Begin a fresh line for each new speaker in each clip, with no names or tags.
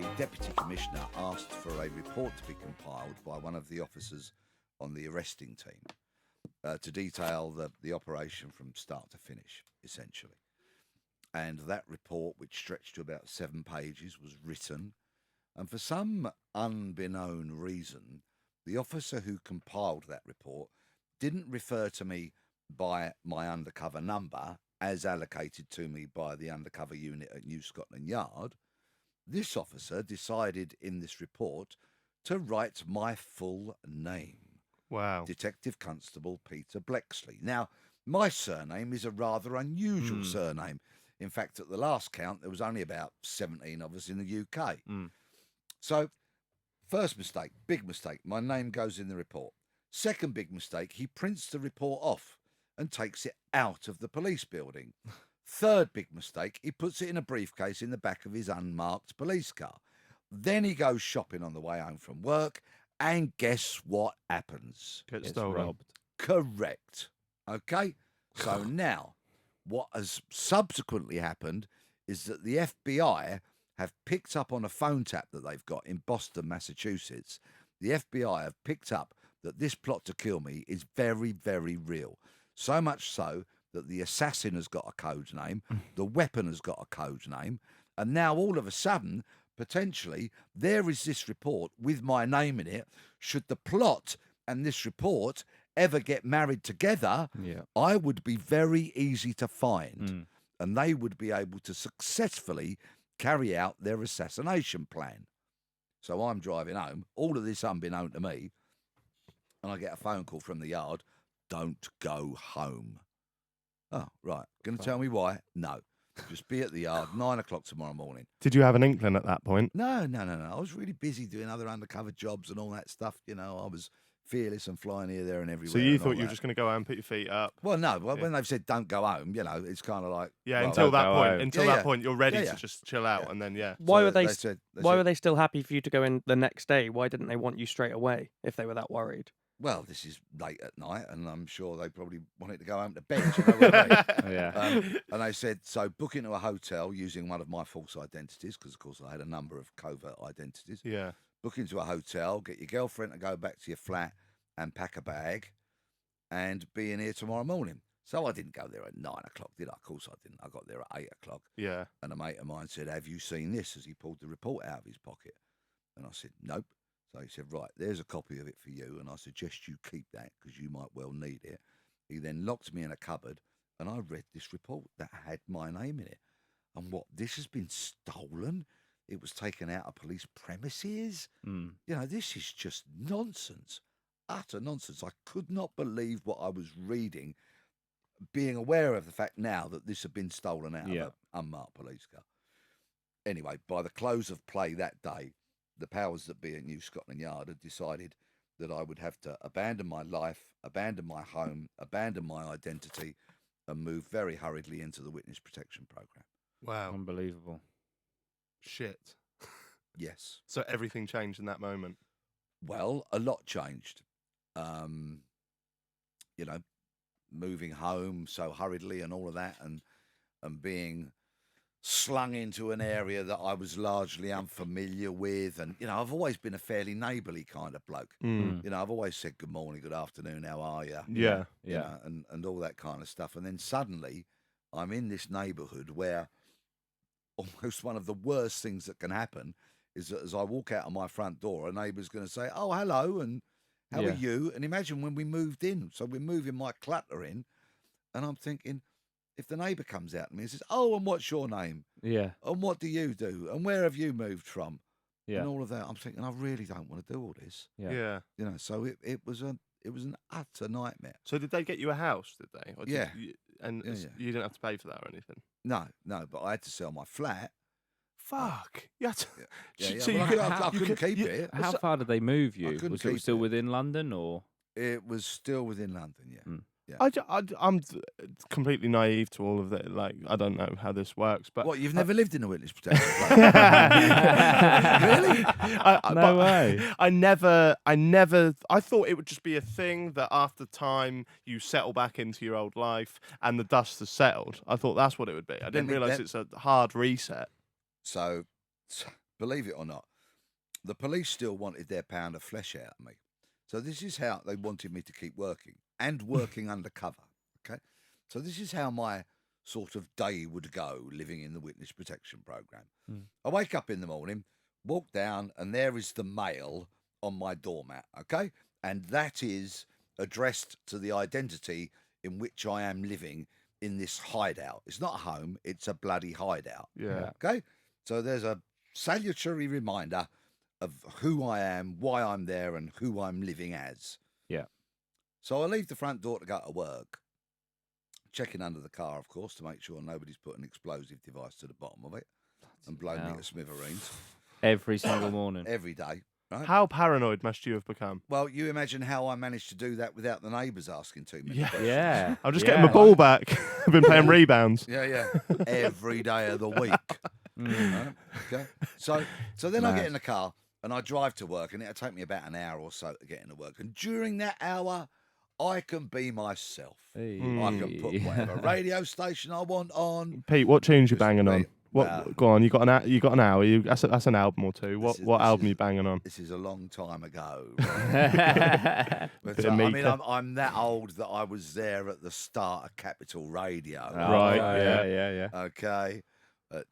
the Deputy Commissioner asked for a report to be compiled by one of the officers on the arresting team to detail the operation from start to finish, essentially. And that report, which stretched to about 7 pages, was written. And for some unbeknown reason, the officer who compiled that report didn't refer to me by my undercover number as allocated to me by the undercover unit at New Scotland Yard. This officer decided in this report to write my full name.
Wow.
Detective Constable Peter Bleksley. Now, my surname is a rather unusual surname. In fact, at the last count, there was only about 17 of us in the UK. So, first mistake, big mistake, my name goes in the report. Second big mistake, he prints the report off and takes it out of the police building. Third big mistake, he puts it in a briefcase in the back of his unmarked police car. Then he goes shopping on the way home from work, and guess what happens?
Gets stolen.
robbed.
Correct. Okay? So now, what has subsequently happened is that the FBI have picked up on a phone tap that they've got in Boston, Massachusetts. The FBI have picked up that this plot to kill me is very, very real. So much so that the assassin has got a code name, the weapon has got a code name, and now all of a sudden, potentially, there is this report with my name in it. Should the plot and this report ever get married together, I would be very easy to find, and they would be able to successfully carry out their assassination plan. So I'm driving home, all of this unbeknown to me, and I get a phone call from the yard, don't go home. Oh, right. Going to tell me why? No. Just be at the yard, 9 o'clock tomorrow morning.
Did you have an inkling at that point?
No. I was really busy doing other undercover jobs and all that stuff. You know, I was fearless and flying here, there and everywhere.
So you thought you were just going to go out and put your feet up?
Well, no. When they've said don't go home, you know, it's kind of like...
Yeah,
well,
until that point.
home.
Until that point, you're ready to just chill out, and then,
Why
So
were they
why
were they still happy for you to go in the next day? Why didn't they want you straight away if they were that worried?
Well, this is late at night, and I'm sure they probably wanted to go home to bed. You know what I mean?
Yeah.
And they said, so book into a hotel using one of my false identities, because, of course, I had a number of covert identities.
Yeah.
Book into a hotel, get your girlfriend to go back to your flat and pack a bag and be in here tomorrow morning. So I didn't go there at 9 o'clock, did I? Of course I didn't. I got there at 8 o'clock.
Yeah.
And a mate of mine said, have you seen this? As he pulled the report out of his pocket. And I said, nope. So he said, right, there's a copy of it for you, and I suggest you keep that because you might well need it. He then locked me in a cupboard, and I read this report that had my name in it. And what, this has been stolen? It was taken out of police premises? You know, this is just nonsense, utter nonsense. I could not believe what I was reading, being aware of the fact now that this had been stolen out of an unmarked police car. Anyway, by the close of play that day, the powers that be at New Scotland Yard had decided that I would have to abandon my life, abandon my home, abandon my identity, and move very hurriedly into the witness protection program.
Wow.
Unbelievable.
Shit.
Yes.
So everything changed in that moment.
Well, a lot changed. You know, moving home so hurriedly and all of that, and being slung into an area that I was largely unfamiliar with. And, you know, I've always been a fairly neighbourly kind of bloke. You know, I've always said good morning, good afternoon, how are you?
Yeah.
You know, and all that kind of stuff. And then suddenly I'm in this neighbourhood where almost one of the worst things that can happen is that as I walk out of my front door, a neighbour's going to say, oh, hello, and how are you? And imagine when we moved in. So we're moving my clutter in, and I'm thinking, if the neighbour comes out to me and says, oh, and what's your name?
Yeah.
And what do you do? And where have you moved from?
Yeah.
And all of that. I'm thinking, I really don't want to do all this.
Yeah.
You know, so it was an utter nightmare.
So did they get you a house, did they? Or did
Yeah.
You, and
Yeah.
you didn't have to pay for that or anything?
No, but I had to sell my flat.
Fuck. Yeah.
So
you
I couldn't keep it.
How far did they move you?
couldn't
Was it
keep
still
it.
within London or?
It was still within London, yeah.
I'm completely naive to all of that. Like, I don't know how this works, but
What, you've never lived in a witness protection?
really?
No way.
I thought it would just be a thing that after time you settle back into your old life and the dust has settled. I thought that's what it would be. I didn't realise it's a hard reset.
So believe it or not, the police still wanted their pound of flesh out of me. So this is how they wanted me to keep working and working undercover. Okay. So this is how my sort of day would go living in the witness protection program. I wake up in the morning, walk down, and there is the mail on my doormat. Okay. And that is addressed to the identity in which I am living in this hideout. It's not a home, it's a bloody hideout.
Yeah.
Okay. So there's a salutary reminder of who I am, why I'm there, and who I'm living as.
Yeah.
So I leave the front door to go to work, checking under the car, of course, to make sure nobody's put an explosive device to the bottom of it and blown me
hell.
to smithereens
Every single morning.
every day. Right?
How paranoid must you have become?
Well, you imagine how I managed to do that without the neighbours asking too many
Yeah.
questions.
Yeah.
I'll just get my ball back. I've been playing rebounds.
Yeah. Every day of the week. Right? Okay. So then I get in the car and I drive to work, and it'll take me about an hour or so to get into work. And during that hour, I can be myself. I can put whatever radio station I want on.
Pete, what tunes you
Just
banging on?
be-
What? Go on. You got an hour. That's an album or two.
This
What
is-
album
this
you
is-
banging on?
This is a long time ago. Right? But,
Bit of
I mean,
Mika.
I'm that old that I was there at the start of Capital Radio.
Right,
Yeah.
Okay. But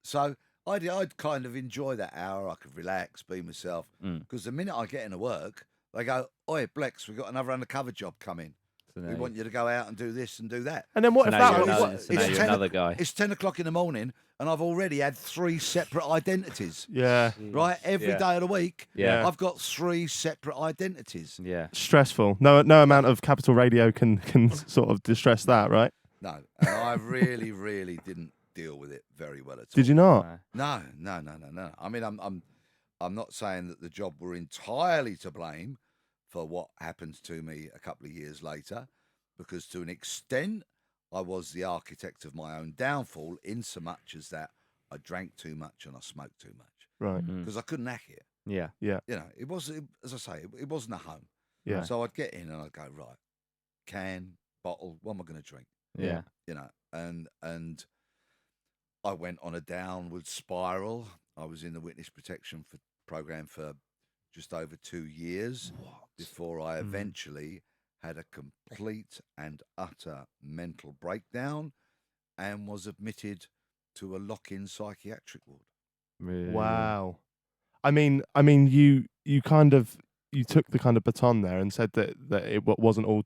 so I'd kind of enjoy that hour. I could relax, be myself. Because the minute I get into work, they go, "Oi, Blex, we've got another undercover job coming. We want you to go out and do this and do that."
And then what
So
if
now
that
you're
was?
another- so now
it's
you're
10
another guy.
It's 10 o'clock in the morning, and I've already had 3 separate identities.
Yeah.
Right, every
Yeah.
day of the week,
Yeah.
I've got 3 separate identities.
Yeah.
Stressful. No amount of Capital Radio can sort of distress that, right?
No, and I really, really didn't deal with it very well at all.
Did you not?
No. I mean, I'm not saying that the job were entirely to blame for what happened to me a couple of years later, because to an extent, I was the architect of my own downfall, in so much as that I drank too much and I smoked too much
Right.
because I couldn't hack it.
Yeah.
You know, as I say, it wasn't a home.
Yeah.
So I'd get in and I'd go, right, can, bottle, what am I going to drink?
Yeah.
You know, and I went on a downward spiral. I was in the witness protection program for just over 2 years before I eventually had a complete and utter mental breakdown and was admitted to a lock-in psychiatric ward.
Really.
Wow. I mean, you took the kind of baton there and said that it wasn't all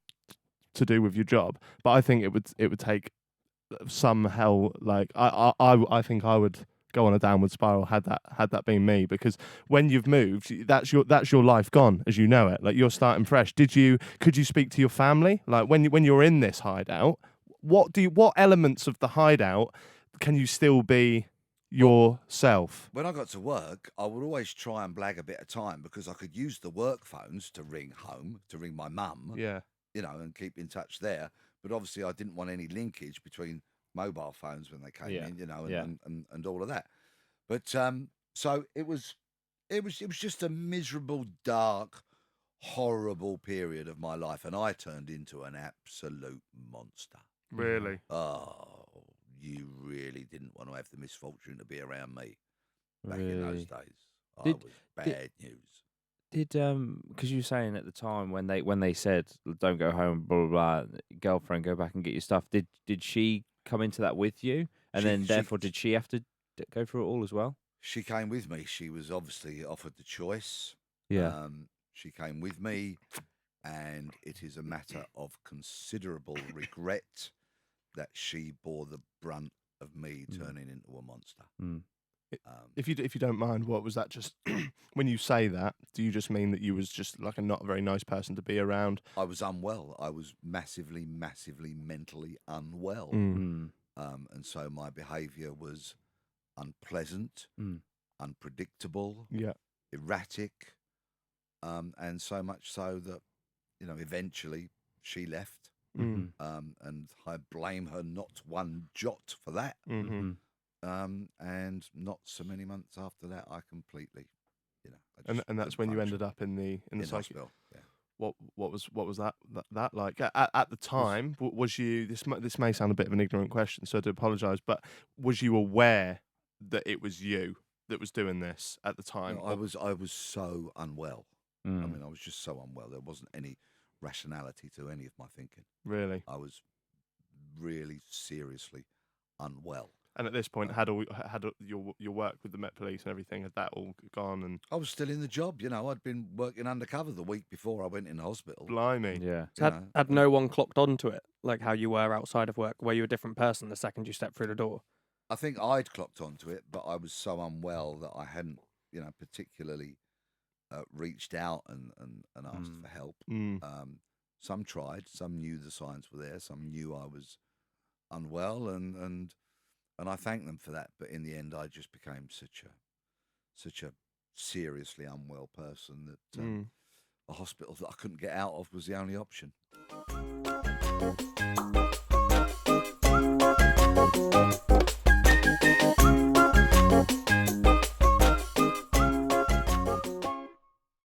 to do with your job, but I think it would take some hell. Like I think I would go on a downward spiral had that been me, because when you've moved, that's your life gone as you know it. Like, you're starting fresh. Could you speak to your family, like when you're in this hideout? What elements of the hideout can you still be yourself?
When I got to work, I would always try and blag a bit of time because I could use the work phones to ring home, to ring my mum,
Yeah.
you know, and keep in touch there. But obviously, I didn't want any linkage between mobile phones when they came
Yeah.
in, you know,
Yeah.
and all of that. But so it was just a miserable, dark, horrible period of my life, and I turned into an absolute monster.
Really?
Oh, you really didn't want to have the misfortune to be around me back in those
Really?
days. I
Did-
was bad news.
Did because you were saying at the time when they said don't go home, blah blah blah, girlfriend, go back and get your stuff. Did she come into that with you, and
She-
then
she-
therefore did she have to go through it all as well?
She came with me. She was obviously offered the choice.
Yeah.
She came with me, and it is a matter of considerable regret that she bore the brunt of me turning into a monster.
Mm.
If you don't mind, what was that? Just when you say that, do you just mean that you was just like a not very nice person to be around?
I was unwell. I was massively, massively mentally unwell.
Mm.
And so my behaviour was unpleasant,
Mm.
unpredictable,
Yeah.
erratic, and so much so that, you know, eventually she left,
Mm.
and I blame her not one jot for that.
Mm-hmm.
And not so many months after that, I completely, you know, I
And
just
that's
couldn't
when you
function
ended up in the
in
psychic.
hospital. Yeah.
What was that like at the time? Was you this may sound a bit of an ignorant question, so I do apologise, but was you aware that it was you? that was doing this at the time?
I was so unwell. I
Mm.
mean, I was just so unwell. There wasn't any rationality to any of my thinking.
Really?
I was really seriously unwell.
And at this point, your work with the Met Police and everything, had that all gone? And
I was still in the job, you know. I'd been working undercover the week before I went in hospital.
blimey,
Yeah.
So
you
had,
know.
had no one clocked onto it, like how you were outside of work? Were you a different person the second you stepped through the door?
I think I'd clocked onto it, but I was so unwell that I hadn't, you know, particularly reached out and asked for help. Some tried, some knew the signs were there, some knew I was unwell, and I thank them for that. But in the end, I just became such a seriously unwell person that a hospital that I couldn't get out of was the only option.